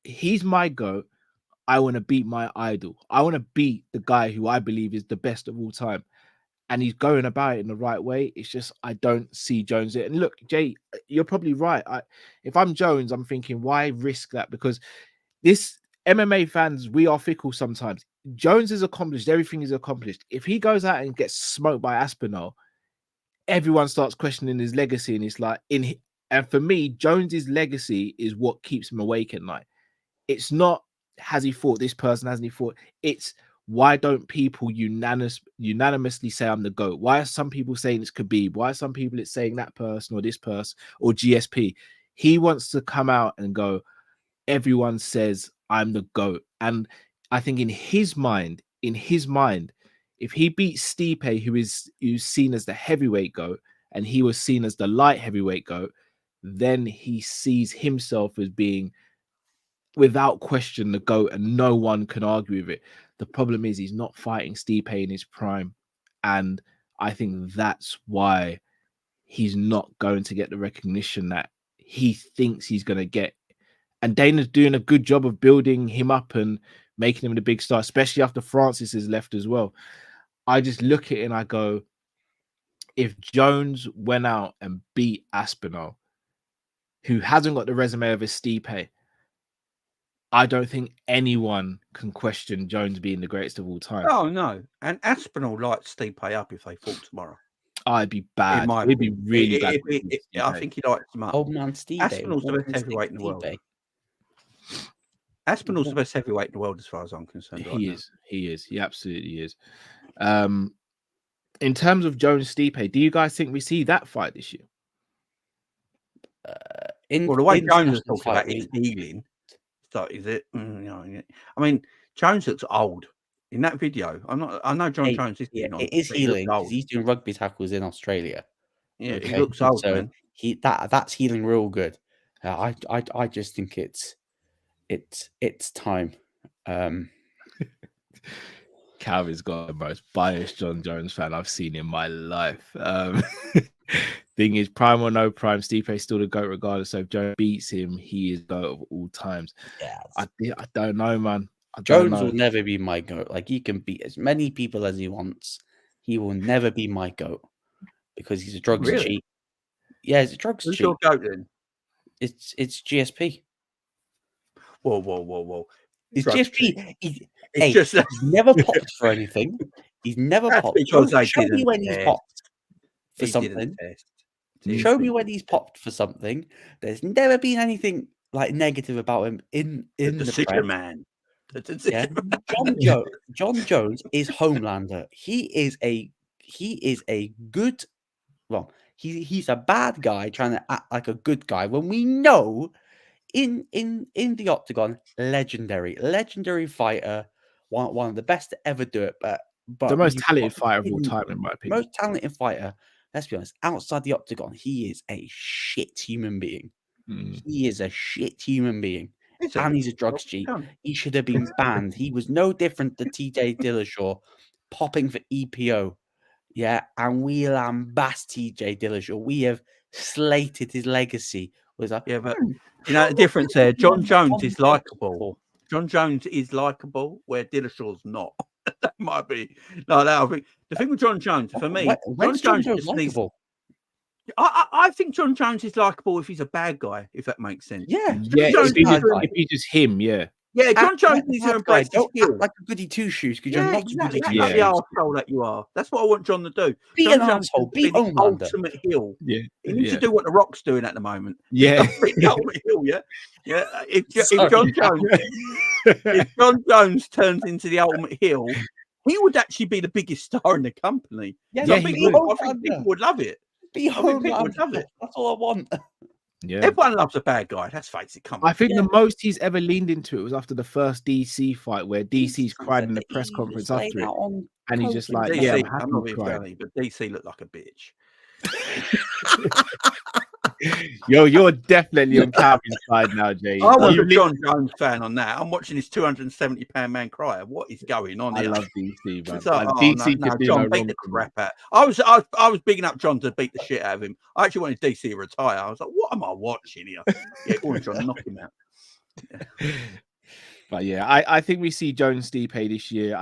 "He's my GOAT. I want to beat my idol. I want to beat the guy who I believe is the best of all time." And he's going about it in the right way. It's just I don't see Jones. And look, Jay, you're probably right. If I'm Jones, I'm thinking, why risk that? Because this MMA fans, we are fickle sometimes. Jones is accomplished. Everything is accomplished. If he goes out and gets smoked by Aspinall, everyone starts questioning his legacy. And it's like, and for me, Jones's legacy is what keeps him awake at night. It's not, has he fought this person? Hasn't he fought? It's, why don't people unanimously say I'm the GOAT? Why are some people saying it's Khabib? Why are some people it's saying that person or this person or GSP? He wants to come out and go, everyone says I'm the GOAT. And I think in his mind, if he beats Stipe, who's seen as the heavyweight GOAT, and he was seen as the light heavyweight GOAT, then he sees himself as being, without question, the GOAT, and no one can argue with it. The problem is he's not fighting Stipe in his prime, and I think that's why he's not going to get the recognition that he thinks he's going to get. And Dana's doing a good job of building him up and making him the big star, especially after Francis has left as well. I just look at it and I go, if Jones went out and beat Aspinall, who hasn't got the resume of a Stipe, I don't think anyone can question Jones being the greatest of all time. Oh, no. And Aspinall lights Stipe up if they fought tomorrow. I'd be bad. It'd be really bad. I think he lights them up. Old man Steve. Aspinall's the best heavyweight in the world. Aspinall's the best heavyweight in the world as far as I'm concerned. He is. He absolutely is. In terms of Jones Stipe, do you guys think we see that fight this year? The way Jones is talking about is healing. So is it? I mean, Jones looks old in that video. I know John Jones is old. It is healing because he's doing rugby tackles in Australia. Yeah, okay. He looks old. So man. That's healing real good. I just think it's time. Calvin's got the most biased John Jones fan I've seen in my life. Thing is, prime or no prime, Stipe's still the GOAT regardless. So if Jones beats him, he is GOAT of all times. Yeah, I don't know, man. Jones will never be my GOAT. Like, he can beat as many people as he wants. He will never be my GOAT because he's a drugs cheat. Yeah, he's a drugs cheat. Who's your GOAT then? It's GSP. Whoa. It's GSP. He's never popped for anything. He's never popped. Show me when he's popped for something. Show me when he's popped for something. There's never been anything like negative about him in the press. Man. John Jones is Homelander. He is a good. Well, he's a bad guy trying to act like a good guy when we know in the octagon, legendary fighter, one of the best to ever do it, but the most talented fighter of all time, in my opinion. Most talented fighter, let's be honest, outside the octagon, he is a shit human being. He is a shit human being. And he's a drugs cheat. He should have been banned. He was no different to TJ Dillashaw popping for EPO. Yeah, and we lambast TJ Dillashaw. We have slated his legacy. Was like, yeah, but you know the difference there. John Jones is likable. John Jones is likable, where Dillashaw's not. That might be like that. I think the thing with John Jones, for me, when's John Jones just needs. I think John Jones is likable if he's a bad guy, if that makes sense. Yeah, if he's just him, yeah. Yeah, John Jones needs to embrace his skill. Like a goody two shoes, because Yeah, you're not exactly. goody That's the arsehole that you are. That's what I want John to do. Be John an Jones arsehole. Be the ultimate heel. Yeah, he needs to do what The Rock's doing at the moment. Yeah, the ultimate heel. Yeah, yeah. If John Jones turns into the ultimate heel, he would actually be the biggest star in the company. Yeah, I think people would love it. People would love it. That's all I want. Yeah, everyone loves a bad guy. Let's face it. Come on. I think the most he's ever leaned into it was after the first DC fight, where DC's cried in the press conference after it, and he's just like, DC, "Yeah, I'm not being funny, but DC looked like a bitch." You're definitely on Calvin's side now, Jay. I was a John Jones fan on that. I'm watching this 270-pound man cry. What is going on here? I love DC, man. Like, DC John beat the crap out. I was bigging up John to beat the shit out of him. I actually wanted DC to retire. I was like, what am I watching here? Yeah, go on, John, knock him out. Yeah. But yeah, I think we see Jones Stipe this year.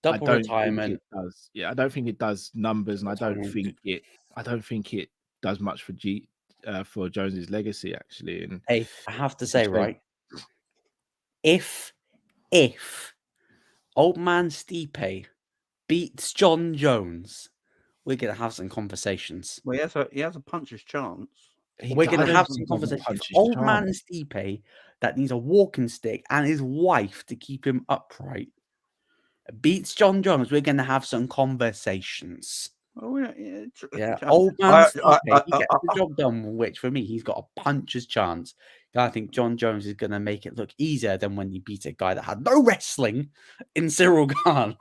Double retirement. I don't think it does numbers, and I don't think it does much for Jones's legacy, actually. And hey, I have to say, right, if old man Stipe beats John Jones, we're gonna have some conversations. Well, he has a puncher's chance. We're gonna have some conversations. Old man Stipe that needs a walking stick and his wife to keep him upright beats John Jones. We're gonna have some conversations. Oh, yeah. Old man Stipe, he gets the job done, which for me, he's got a puncher's chance. I think John Jones is going to make it look easier than when he beat a guy that had no wrestling in Cyril Gane.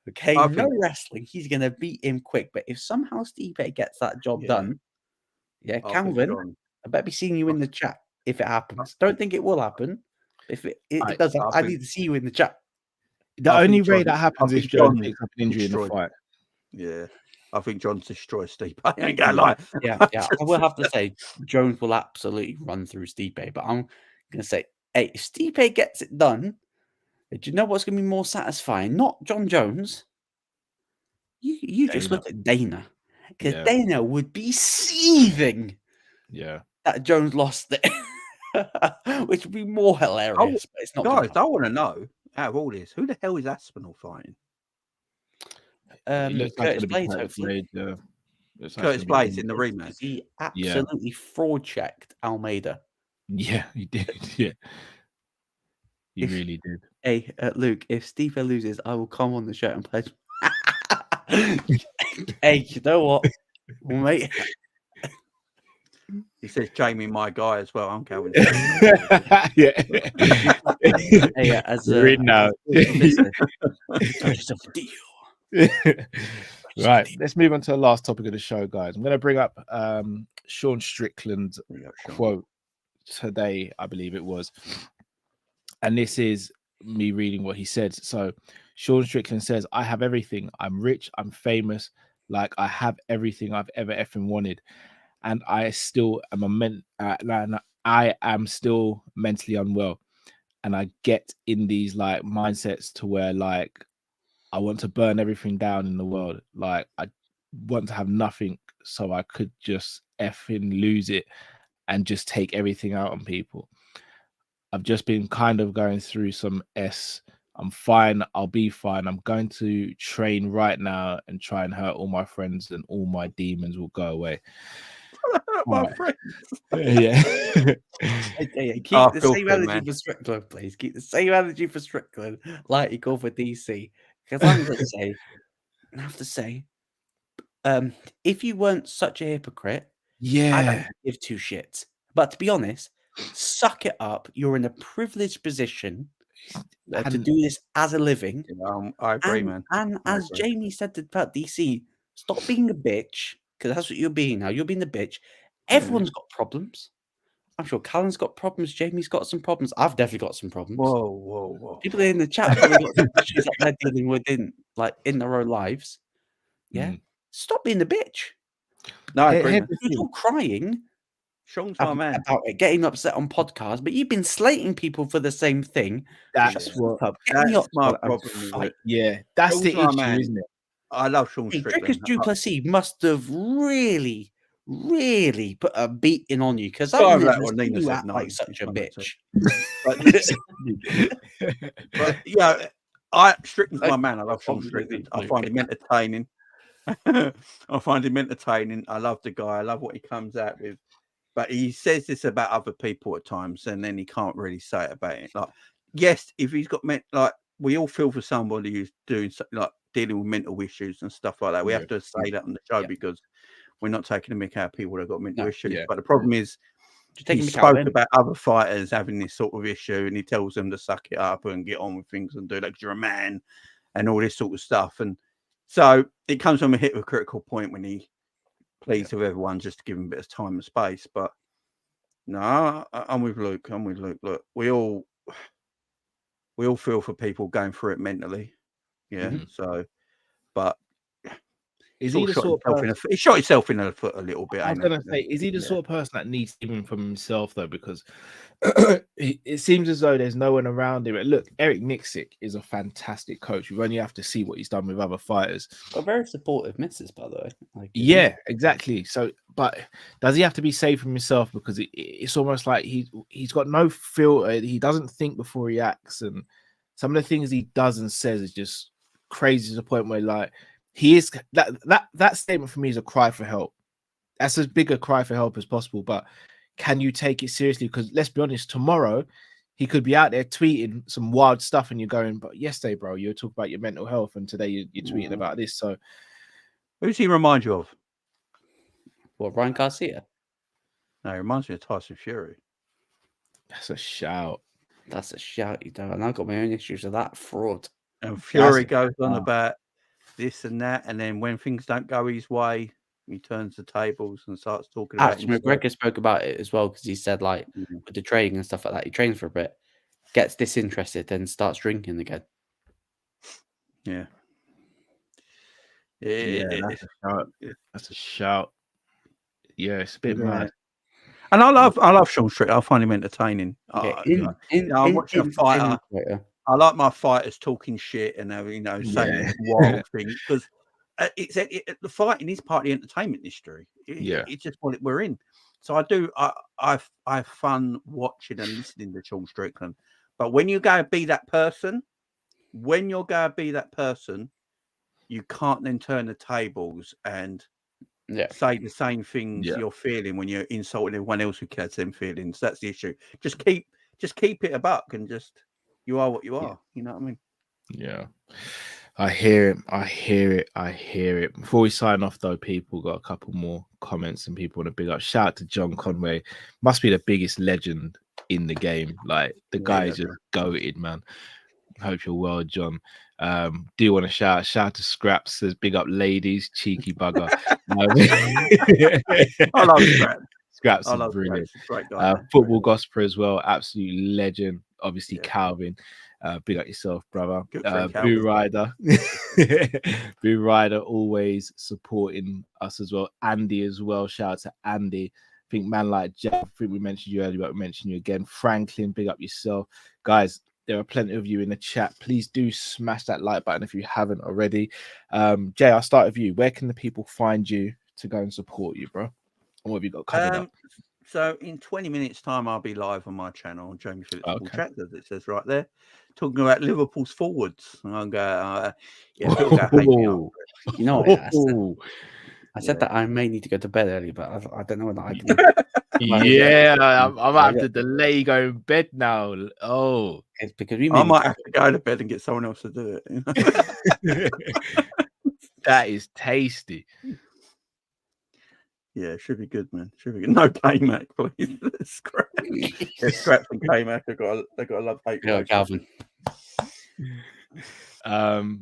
Okay, wrestling. He's going to beat him quick. But if somehow Stipe gets that job done, Calvin, I better be seeing you in the chat if it happens. Don't think it will happen. If it does, I need to see you in the chat. The only way that happens is John picks up an injury in the fight. Yeah. I think Jones destroys Stipe. I ain't gonna lie. Yeah. I will have to say Jones will absolutely run through Stipe, but I'm gonna say, hey, if Stipe gets it done, do you know what's gonna be more satisfying? Not John Jones. You just look at Dana, because Dana would be seething. Yeah, that Jones lost it, which would be more hilarious. But it's not. Guys, I want to know out of all this, who the hell is Aspinall fighting? Curtis Blades, hopefully. Curtis Blades in the rematch. He absolutely fraud checked Almeida. Yeah, he did. Yeah, he really did. Hey, Luke, if Stipe loses, I will come on the show and pledge. Hey, you know what, mate? He says Jamie, my guy as well. I'm Calvin. Yeah. Hey, as now. Right, let's move on to the last topic of the show, guys. I'm going to bring up Sean Strickland's quote today, I believe it was, and this is me reading what he said. So Sean Strickland says, "I have everything. I'm rich. I'm famous. Like I have everything I've ever effing wanted, and I still am I am still mentally unwell, and I get in these like mindsets to where like I want to burn everything down in the world. Like I want to have nothing so I could just effing lose it and just take everything out on people. I've just been kind of going through some I'm fine. I'll be fine. I'm going to train right now and try and hurt all my friends, and all my demons will go away." My friends. Yeah. Keep the same energy for Strickland, please. Keep the same energy for Strickland, like you go for DC. Because I'm going to have to say, if you weren't such a hypocrite, I don't give two shits. But to be honest, suck it up. You're in a privileged position to do this as a living. I agree, man. And as Jamie said about DC, Stop being a bitch, because that's what you're being now. You're being the bitch. Everyone's got problems. I'm sure Callan's got problems. Jamie's got some problems. I've definitely got some problems. Whoa. People in the chat have probably got some issues that they're dealing with in their own lives. Yeah. Stop being the bitch. No, I agree. You're crying Sean's my man. about it, getting upset on podcasts, but you've been slating people for the same thing. That's my problem with it. Yeah, that's Sean's the my issue, man. isn't it? I love Sean Strickland. Drickus Duplessis must have really put a beating on you, because Sorry I've about never what seen Nina you said, act no, like such a bitch. But Strickland's my man. I love Sean Strickland. I find him entertaining. I find him entertaining. I love the guy. I love what he comes out with. But he says this about other people at times, and then he can't really say it about it. Like, yes, if he's got like, we all feel for somebody who's doing like dealing with mental issues and stuff like that. We have to say that on the show because we're not taking the mick out of people that have got mental issues. But the problem is, he spoke about other fighters having this sort of issue, and he tells them to suck it up and get on with things and do that because you're a man and all this sort of stuff. And so it comes from a hypocritical point when he pleads with everyone just to give him a bit of time and space. But no, I'm with Luke. Look, we all feel for people going through it mentally. Yeah. So, but is he the sort of person? He shot himself in the foot a little bit. I was going to say, is he the sort of person that needs even from himself though? Because it seems as though there's no one around him. Look, Eric Nixick is a fantastic coach. We only have to see what he's done with other fighters. A very supportive missus, by the way. Yeah, exactly. So, but does he have to be safe from himself? Because it's almost like he's got no filter. He doesn't think before he acts, and some of the things he does and says is just crazy to the point where, like, he is that statement for me is a cry for help. That's as big a cry for help as possible. But can you take it seriously? Because let's be honest, tomorrow he could be out there tweeting some wild stuff, and you're going, but yesterday, bro, you were talking about your mental health, and today you're tweeting about this. So, who's he remind you of? What, Ryan Garcia? No, he reminds me of Tyson Fury. That's a shout. That's a shout, you know. And I've got my own issues with that fraud. And Fury goes on about this and that, and then when things don't go his way, he turns the tables and starts talking about himself. McGREGOR spoke about it as well, because he said, like, with the training and stuff like that, he trains for a bit, gets disinterested, then starts drinking again. Yeah. That's a shout. Yeah, it's a bit mad. And I love Sean Strickland. I find him entertaining. I'm watching a fighter. I like my fighters talking shit and saying wild things, because the fighting is part of the entertainment industry. It's just what we're in. So I have fun watching and listening to Sean Strickland. But when you go be that person, you can't then turn the tables and say the same things you're feeling when you're insulting everyone else who cares them feelings. That's the issue. Just keep it a buck, and just, you are what you are. You know what I mean? Yeah. I hear it. Before we sign off, though, people got a couple more comments and people want to big up. Shout out to John Conway. Must be the biggest legend in the game. Like, the guy is just goated, man. Hope you're well, John. Do you want to shout out to Scraps? Says big up ladies, cheeky bugger. I love Scraps. Scraps is brilliant. Great guy, Football Gospel as well, absolute legend. Obviously, Calvin. Big up yourself, brother. Boo Rider. Boo Rider always supporting us as well. Andy as well. Shout out to Andy. I think man like Jeff, I think we mentioned you earlier, but we mentioned you again. Franklin, big up yourself. Guys, there are plenty of you in the chat. Please do smash that like button if you haven't already. Jay, I'll start with you. Where can the people find you to go and support you, bro? And what have you got coming up? So in 20 minutes time, I'll be live on my channel, Jamie Phillips Chat, as it says right there, talking about Liverpool's forwards. And I'll go, people go hate me after it. You know what? I said that I may need to go to bed early, but I don't know whether I can. I might have to delay going to bed now. Oh, it's because I might have to go to bed and get someone else to do it. That is tasty. Yeah, should be good, man. Should be good. No K-Mac, please. Scraps and K-Mac. They got a love hate. Calvin.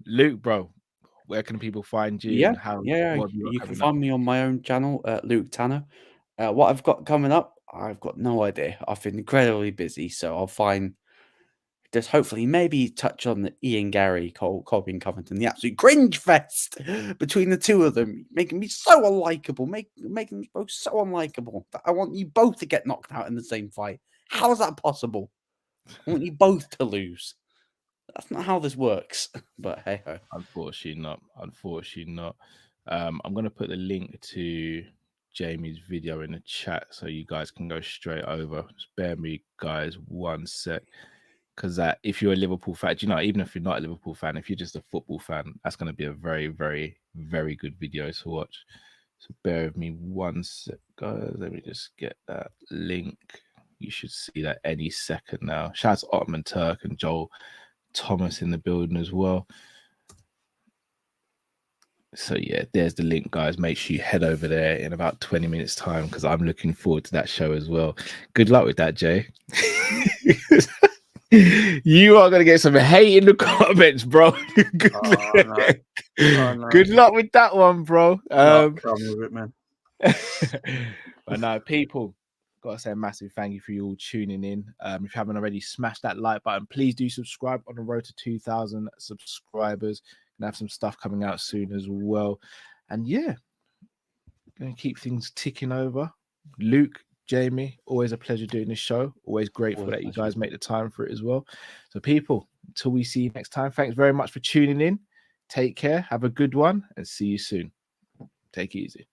Luke, bro, where can people find you Yeah, and how? yeah. What have you got You can coming up? find me on my own channel, Luke Tanner. What I've got coming up, I've got no idea. I've been incredibly busy, so I'll find just hopefully maybe touch on the Ian Gary, Colby Covington, the absolute cringe fest between the two of them, making me so unlikable, making them both so unlikable that I want you both to get knocked out in the same fight. How is that possible? I want you both to lose. That's not how this works. But hey ho. Unfortunately not. Unfortunately not. I'm gonna put the link to Jamie's video in the chat so you guys can go straight over. Just bear me, guys, 1 sec. Because if you're a Liverpool fan, even if you're not a Liverpool fan, if you're just a football fan, that's going to be a very, very, very good video to watch. So bear with me 1 sec, guys. Let me just get that link. You should see that any second now. Shout out to Ottoman Turk and Joel Thomas in the building as well. So yeah, there's the link, guys. Make sure you head over there in about 20 minutes time because I'm looking forward to that show as well. Good luck with that, Jay. You are going to get some hate in the comments, bro. Good luck with that one, bro. Come with it, man. But no, people, got to say a massive thank you for you all tuning in. If you haven't already, smash that like button. Please do subscribe on the road to 2,000 subscribers. Gonna have some stuff coming out soon as well. And yeah, gonna keep things ticking over. Luke, Jamie, always a pleasure doing this show. Always grateful that you guys make the time for it as well. So people, until we see you next time, thanks very much for tuning in. Take care, have a good one, and see you soon. Take it easy.